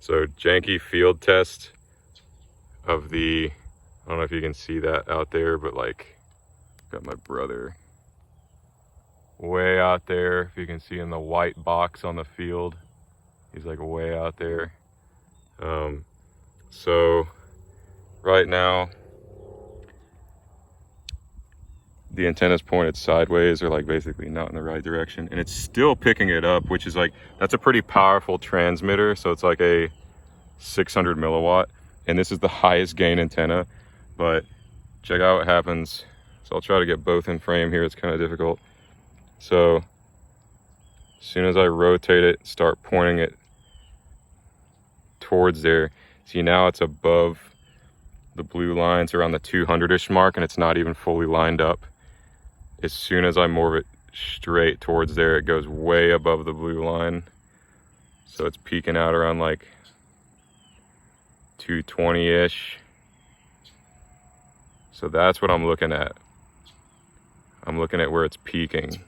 So janky field test of the, I don't know if you can see that out there, but like, got my brother way out there. If you can see in the white box on the field, he's like way out there. So right now, the antenna's pointed sideways, or like basically not in the right direction, and it's still picking it up, which is like, that's a pretty powerful transmitter. So it's like a 600 milliwatt, and this is the highest gain antenna. But check out what happens. So I'll try to get both in frame here. It's kind of difficult. So as soon as I rotate it, start pointing it towards there, see now it's above the blue lines around the 200-ish mark, and it's not even fully lined up. As soon as I move it straight towards there, it goes way above the blue line. So it's peaking out around like 220-ish. So that's what I'm looking at. I'm looking at where it's peaking.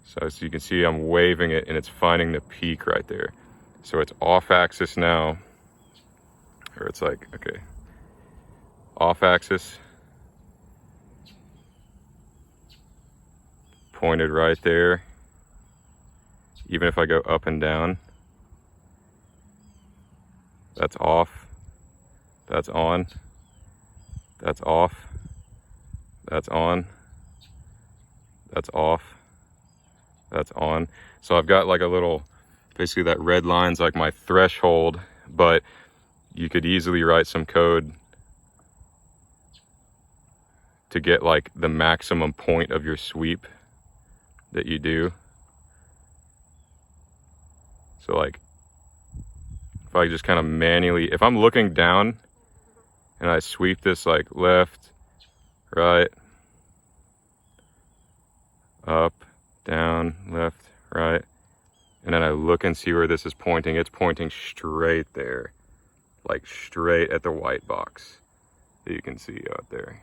So as you can see, I'm waving it and it's finding the peak right there. So it's off axis now, or it's like, okay, off axis, pointed right there. Even if I go up and down, that's off, that's on, that's off, that's on, that's off, that's on. So I've got like a little, basically that red line's like my threshold, but you could easily write some code to get like the maximum point of your sweep that you do. So like, if I just kind of manually, if I'm looking down and I sweep this like left, right, up, down, left, right, and then I look and see where this is pointing, it's pointing straight there, like straight at the white box that you can see out there.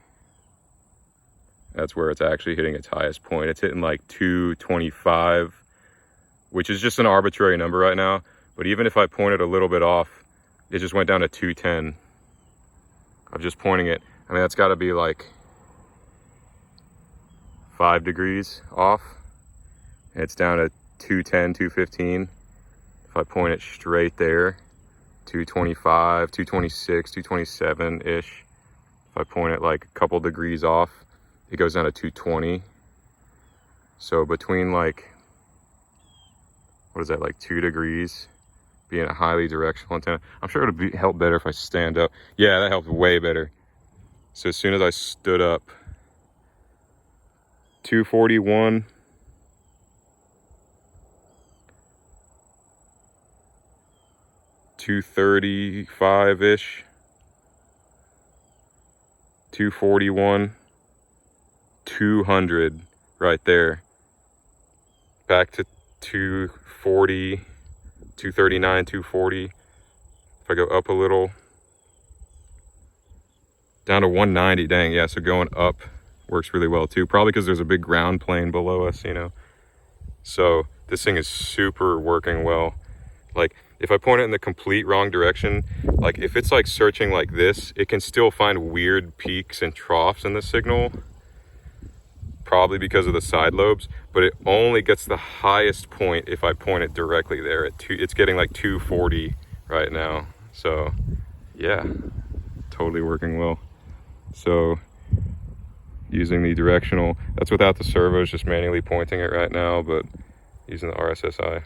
That's where it's actually hitting its highest point. It's hitting like 225, which is just an arbitrary number right now. But even if I point it a little bit off, it just went down to 210. I'm just pointing it. I mean, that's got to be like 5 degrees off. And it's down to 210, 215. If I point it straight there, 225, 226, 227-ish. If I point it like a couple degrees off, it goes down to 220. So between like, what is that, like 2 degrees, being a highly directional antenna. I'm sure it would help better if I stand up. Yeah, that helps way better. So as soon as I stood up, 241, $235-ish, 241, 200 right there, back to 240, 239, 240. If I go up a little, down to 190. Dang, yeah, so going up works really well too, probably because there's a big ground plane below us, you know. So this thing is super working well. Like if I point it in the complete wrong direction, like if it's like searching like this, it can still find weird peaks and troughs in the signal, probably because of the side lobes, but it only gets the highest point if I point it directly there at it's getting like 240 right now. So yeah, totally working well. So using the directional, that's without the servos, just manually pointing it right now, but using the RSSI.